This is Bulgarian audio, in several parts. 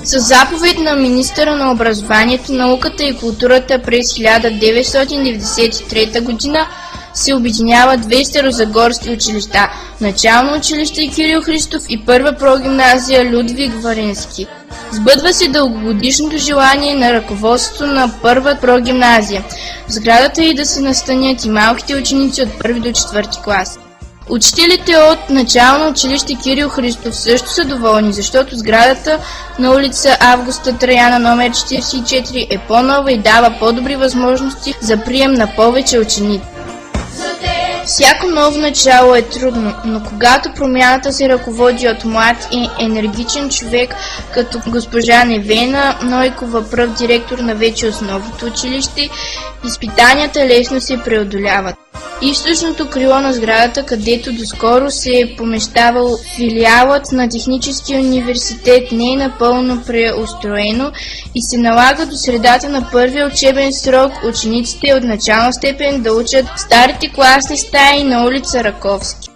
Със заповед на министъра на образованието, науката и културата през 1993 година се обединяват две старозагорски училища – Начално училище Кирил Христов и първа прогимназия Людвиг Варенски. Сбъдва се дългогодишното желание на ръководството на първа прогимназия в сградата и да се настанят и малките ученици от 1 до 4 клас. Учителите от Начално училище Кирил Христов също са доволни, защото сградата на улица Августа Траяна номер 44 е по-нова и дава по-добри възможности за прием на повече ученици. Всяко ново начало е трудно, но когато промяната се ръководи от млад и енергичен човек, като госпожа Невена Нойкова, пръв директор на вече основното училище, изпитанията лесно се преодоляват. Източното крило на сградата, където доскоро се е помещавал филиалът на Техническия университет, не е напълно преустроено и се налага до средата на първия учебен срок учениците от начална степен да учат в старите класни стаи на улица Раковски.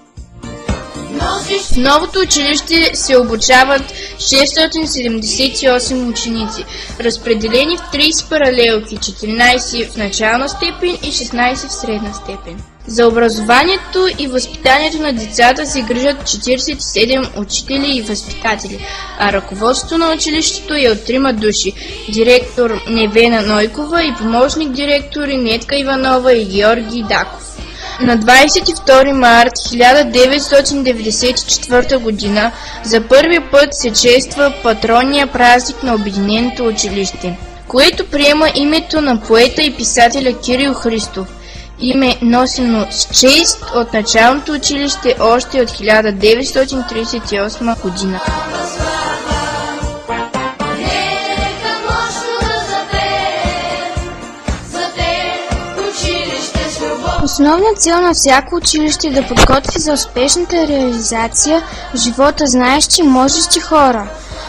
В новото училище се обучават 678 ученици, разпределени в 30 паралелки, 14 в начална степен и 16 в средна степен. За образованието и възпитанието на децата се грижат 47 учители и възпитатели, а ръководството на училището е от 3 души – директор Невена Нойкова и помощник директори Нетка Иванова и Георги Даков. На 22 март 1994 година за първи път се чества патронния празник на Обединеното училище, което приема името на поета и писателя Кирил Христов, име носено с чест от Началното училище още от 1938 година. Основна цел на всяко училище е да подготви за успешната реализация в живота знаещи, можещи хора.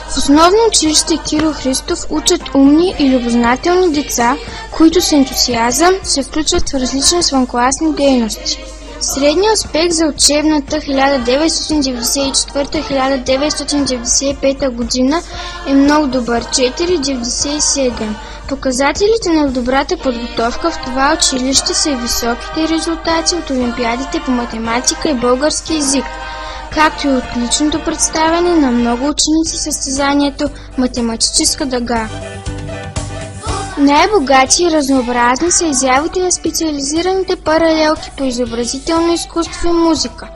В основно училище Кирил Христов учат умни и любознателни деца, които с ентусиазъм се включват в различни извънкласни дейности. Средният успех за учебната 1994-1995 година е много добър – 4,97. Показателите на добрата подготовка в това училище са и високите резултати от олимпиадите по математика и български език, както и отличното представяне на много ученици в състезанието математическа дъга. Най-богати и разнообразни са изявите на специализираните паралелки по изобразително изкуство и музика.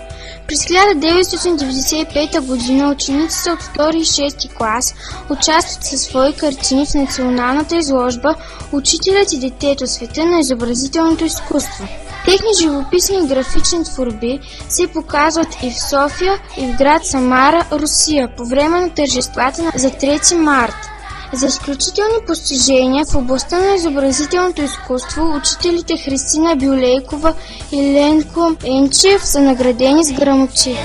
През 1995 година учениците от 2 и 6 клас участват със свои картини в националната изложба «Учителят и детето. Света на изобразителното изкуство». Техни живописни и графични творби се показват и в София, и в град Самара, Русия, по време на тържествата за 3 март. За изключителни постижения в областта на изобразителното изкуство учителите Христина Бюлейкова и Ленко Енчев са наградени с грамоти.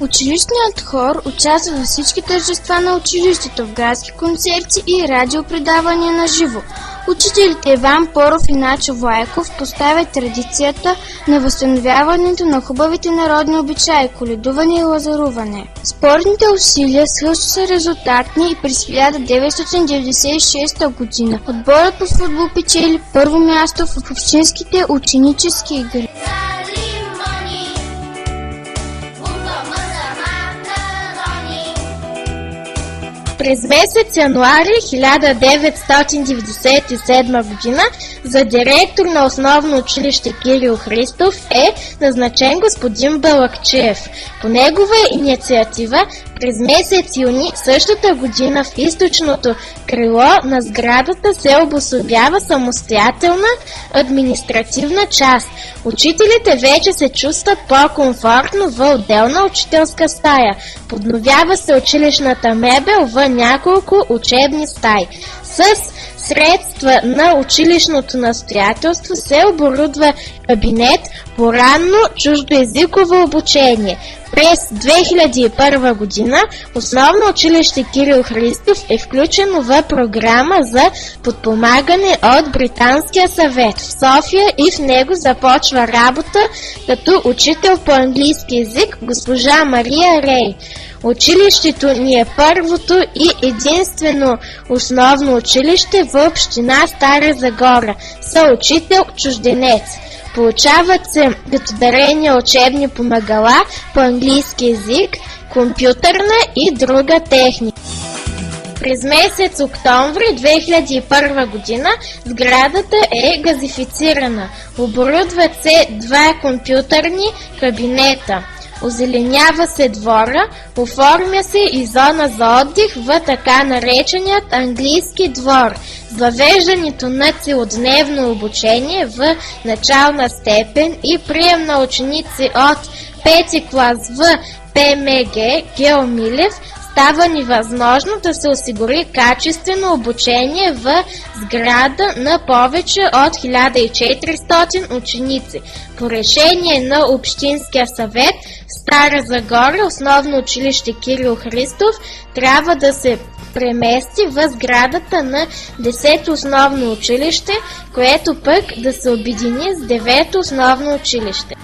Училищният хор участва във всички тържества на училището, в градски концерти и радиопредавания на живо. Учителите Иван Поров и Начо Влайков поставят традицията на възстановяването на хубавите народни обичаи, коледуване и лазаруване. Спортните усилия също са резултатни и през 1996 година отборът по футбол печели първо място в общинските ученически игри. През месец януари 1997 година за директор на основно училище Кирил Христов е назначен господин Балакчиев. По негова инициатива през месец юни същата година в източното крило на сградата се обособява самостоятелна административна част. Учителите вече се чувстват по-комфортно в отделна учителска стая. Подновява се училищната мебел в няколко учебни стаи. С средства на училищното настоятелство се оборудва кабинет по ранно чуждоезиково обучение. През 2001 година основно училище Кирил Христов е включено в програма за подпомагане от Британския съвет в София и в него започва работа като учител по английски език госпожа Мария Рей. Училището ни е първото и единствено основно училище в община Стара Загора. Съучител чужденец. Получават се като дарения учебни помагала по английски език, компютърна и друга техника. През месец октомври 2001 година сградата е газифицирана. Оборудват се 2 компютърни кабинета. Озеленява се двора, оформя се и зона за отдих в така нареченият английски двор. С въвеждането на целодневно обучение в начална степен и прием на ученици от 5 клас в ПМГ Гео Милев става невъзможно да се осигури качествено обучение в сграда на повече от 1400 ученици. По решение на Общинския съвет в Стара Загора основно училище Кирил Христов трябва да се премести в сградата на 10-то основно училище, което пък да се обедини с 9-то основно училище.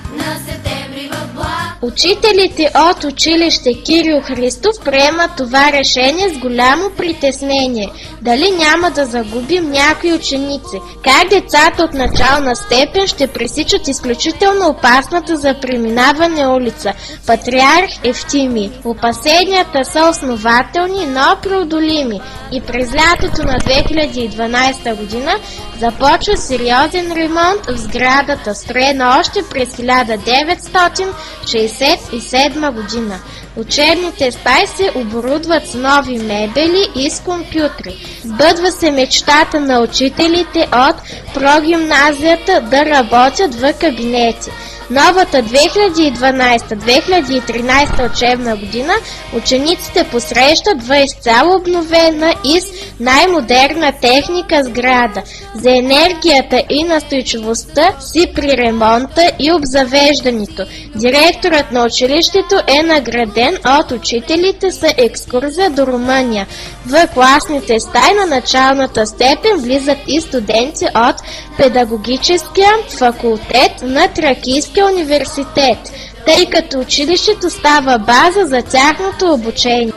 Учителите от училище Кирил Христов приемат това решение с голямо притеснение. Дали няма да загубим някои ученици? Как децата от начална степен ще пресичат изключително опасната за преминаване улица Патриарх Евтимий? Опасенията са основателни, но преодолими. И през лятото на 2012 година започва сериозен ремонт в сградата, строена още през 1967 година. Учебните стаи се оборудват с нови мебели и с компютри. Сбъдва се мечтата на учителите от прогимназията да работят в кабинети. Новата 2012-2013 учебна година учениците посрещат в изцяло обновена и с най-модерна техника сграда. За енергията и настойчивостта си при ремонта и обзавеждането. Директорът на училището е награден от учителите с екскурзия до Румъния. В класните стаи на началната степен влизат и студенти от Педагогическия факултет на Тракийския университет, тъй като училището става база за тяхното обучение.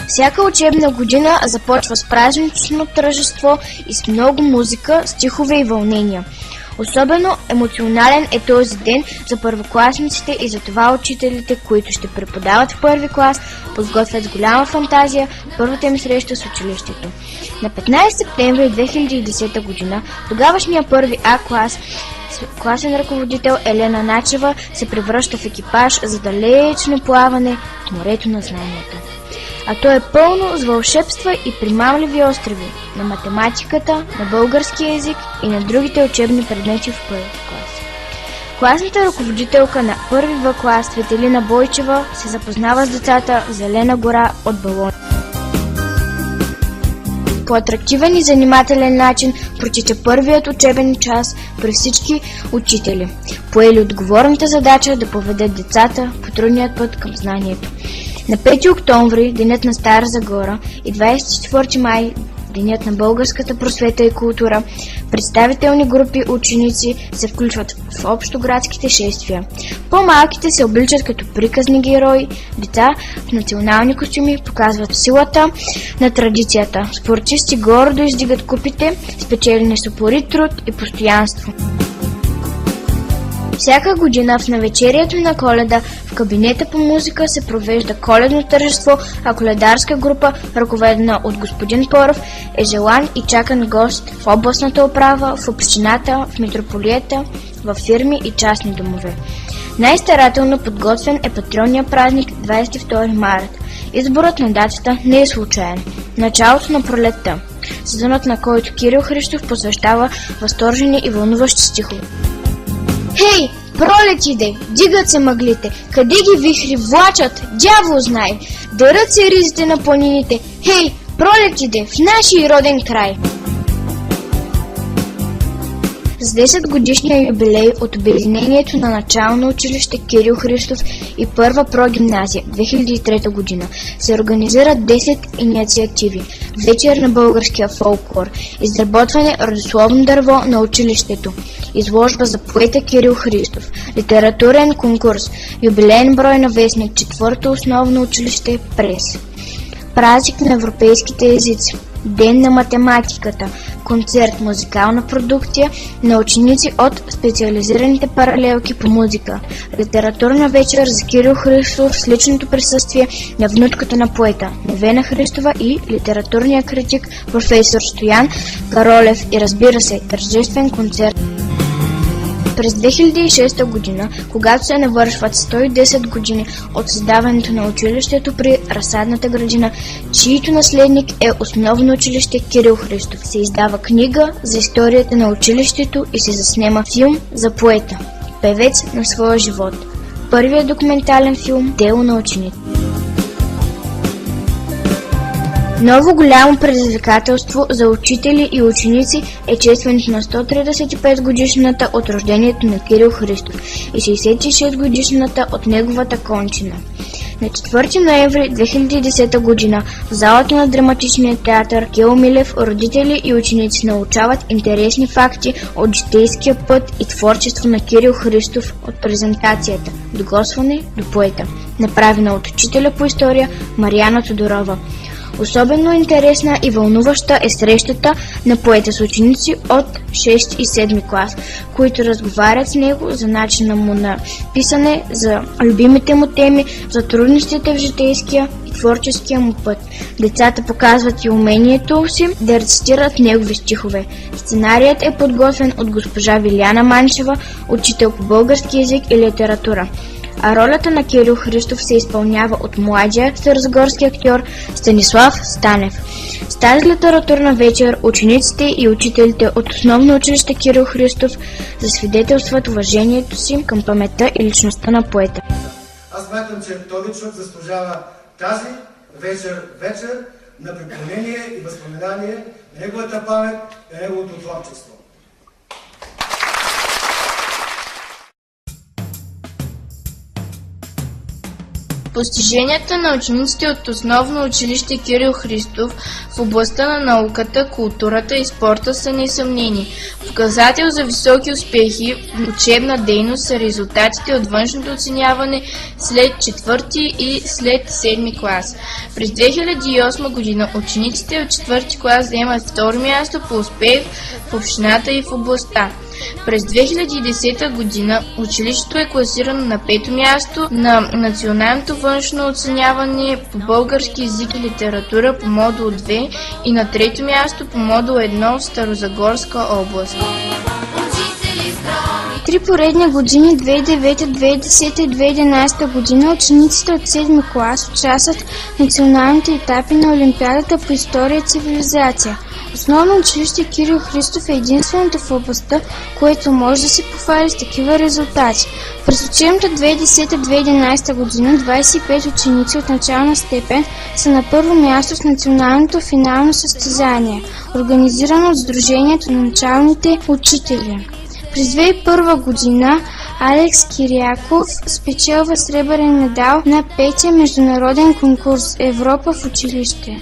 Всяка учебна година започва с празнично тържество и с много музика, стихове и вълнения. Особено емоционален е този ден за първокласниците и за това учителите, които ще преподават в първи клас, подготвят с голяма фантазия първата им среща с училището. На 15 септември 2010 година тогавашния първи А клас класен ръководител Елена Начева се превръща в екипаж за далечно плаване в морето на знанието. А то е пълно с вълшебства и примамливи острови на математиката, на български език и на другите учебни предмети в първи клас. Класната ръководителка на първи В клас Светелина Бойчева се запознава с децата в Зелена гора от балон. По атрактивен и занимателен начин протича първият учебен час при всички учители, поели отговорната задача да поведат децата по трудният път към знанието. На 5 октомври, денят на Стара Загора, и 24 май, денят на българската просвета и култура, представителни групи ученици се включват в общоградските шествия. По-малките се обличат като приказни герои, деца в национални костюми показват силата на традицията. Спортисти гордо издигат купите, спечелени с упорит труд и постоянство. Всяка година в навечерието на Коледа в кабинета по музика се провежда коледно тържество, а коледарска група, ръководена от господин Поров, е желан и чакан гост в областната управа, в общината, в митрополията, в фирми и частни домове. Най-старателно подготвен е патронния празник 22 март. Изборът на датата не е случайен. Началото на пролетта, сезонът на който Кирил Христов посвещава възторжени и вълнуващи стихове. Хей, пролет иде, дигат се мъглите, къде ги вихри влачат, дявол знае, дърят се ризите на планините. Хей, пролет иде в нашия роден край. С 10 годишния юбилей от обединението на начално училище Кирил Христов и първа прогимназия 2003 година се организират 10 инициативи. вечер на българския фолклор, изработване родословно дърво на училището, изложба за поета Кирил Христов, литературен конкурс, юбилеен брой на вестник, 4-то основно училище Прес, празник на европейските езици, ден на математиката, концерт, музикална продукция на ученици от специализираните паралелки по музика, литературна вечер за Кирил Христов с личното присъствие на внучката на поета Невена Христова и литературния критик професор Стоян Каролев и, разбира се, тържествен концерт. През 2006 година, когато се навършват 110 години от създаването на училището при разсадната градина, чието наследник е основно училище Кирил Христов, се издава книга за историята на училището и се заснема филм за поета, певец на своя живот. Първият документален филм «Дело на ученик». Ново голямо предизвикателство за учители и ученици е честването на 135 годишната от рождението на Кирил Христов и 66 годишната от неговата кончина. На 4 ноември 2010 година в залата на драматичния театър Гео Милев родители и ученици научават интересни факти от житейския път и творчество на Кирил Христов от презентацията «Догосване до поета», направена от учителя по история Мариана Тодорова. Особено интересна и вълнуваща е срещата на поета с ученици от 6 и 7 клас, които разговарят с него за начина му на писане, за любимите му теми, за трудностите в житейския и творческия му път. Децата показват и умението си да рецитират негови стихове. Сценарият е подготвен от госпожа Виляна Манчева, учител по български език и литература, а ролята на Кирил Христов се изпълнява от младия старозагорски актьор Станислав Станев. С тази литературна вечер учениците и учителите от основно училище Кирил Христов засвидетелстват уважението си към паметта и личността на поета. Аз смятам, че този човек заслужава тази вечер на припомнение и възпоменание на неговата памет и неговото творчество. Постиженията на учениците от основно училище Кирил Христов в областта на науката, културата и спорта са несъмнени. Показател за високи успехи в учебна дейност са резултатите от външното оценяване след 4 и след 7 клас. През 2008 година учениците от 4 клас заемат второ място по успех в общината и в областта. През 2010 година училището е класирано на 5-то място на националното външно оценяване по български език и литература по модул 2 и на 3-то място по модул 1 в Старозагорска област. 3 поредни години, 2009, 2010 и 2011 година, учениците от 7 клас участват в националните етапи на Олимпиадата по история и цивилизация. Основно училище Кирил Христов е единственото в областта, което може да се похвали с такива резултати. През учебната 2010-2011 година 25 ученици от начална степен са на първо място в националното финално състезание, организирано от Сдружението на началните учители. През 2001 година Алекс Киряков спечелва сребърен медал на 5-я международен конкурс Европа в училище.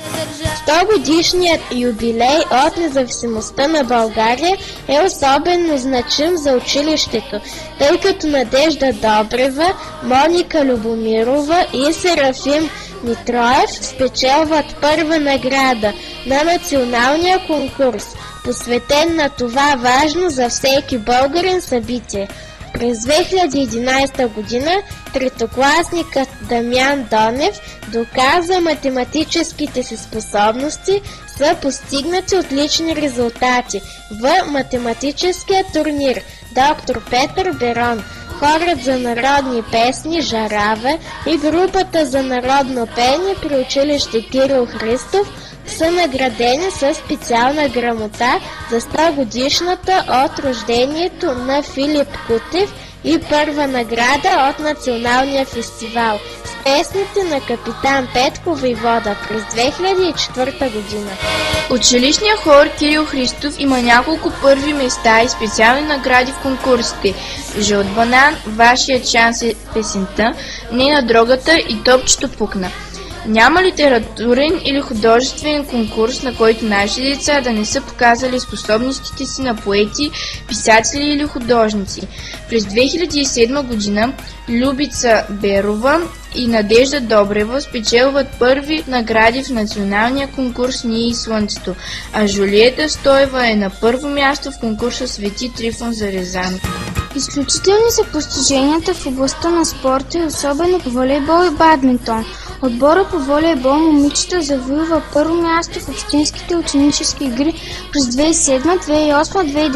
100 годишният юбилей от независимостта на България е особено значим за училището, тъй като Надежда Добрева, Моника Любомирова и Серафим Митроев спечелват първа награда на националния конкурс, посветен на това важно за всеки българин събитие. През 2011 година третокласникът Дамян Донев доказа математическите си способности са постигнати отлични резултати в математическия турнир Доктор Петър Берон. Хорът за народни песни Жараве и групата за народно пеене при училище Кирил Христов са наградени със специална грамота за 100 годишната от рождението на Филип Кутев и първа награда от националния фестивал с песните на капитан Петко Войвода през 2004 година. Училищният хор Кирил Христов има няколко първи места и специални награди в конкурсите Жълт банан, Вашият шанс е песента, Не на дрогата и Топчето пукна. Няма литературен или художествен конкурс, на който наши деца да не са показали способностите си на поети, писатели или художници. През 2007 година Любица Берова и Надежда Добрева спечелват първи награди в националния конкурс "Ние и Слънцето", а Жулиета Стоева е на първо място в конкурса "Свети Трифон Зарезан". Изключителни са постиженията в областта на спорта и особено по волейбол и бадминтон. Отбора по волейбол момичета завоюва първо място в общинските ученически игри през 2007, 2008,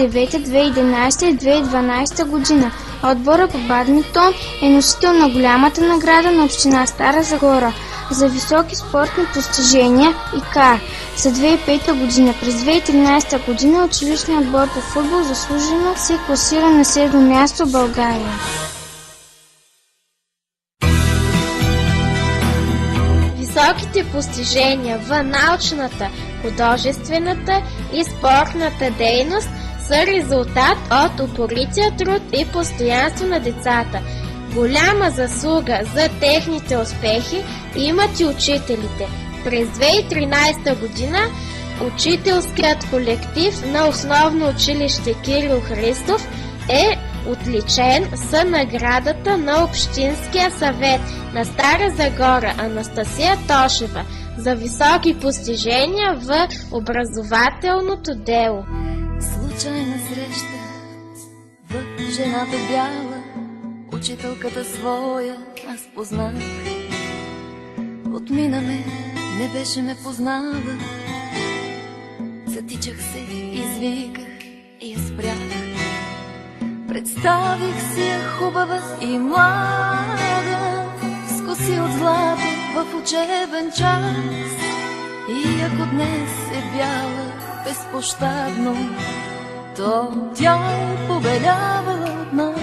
2009, 2011 и 2012 година. Отбора по бадминтон е носител на голямата награда на община Стара Загора за високи спортни постижения ИКАР за 2005 година. През 2013 година училищният отбор по футбол заслужено се класира на 7 място в България. Високите постижения в научната, художествената и спортната дейност са резултат от упорития труд и постоянство на децата. Голяма заслуга за техните успехи имат и учителите. През 2013 година учителският колектив на основно училище Кирил Христов е отличен с наградата на Общинския съвет на Стара Загора Анастасия Тошева за високи постижения в образователното дело. Случайна среща в жената бяла, учителката своя аз познах. Отминаме, не беше ме познава. Затичах се, извиках и я спрях. Представих си я хубава и млада, с коси от злато в учебен час. И ако днес е бяла безпощадно, то тя е побелявала от нас.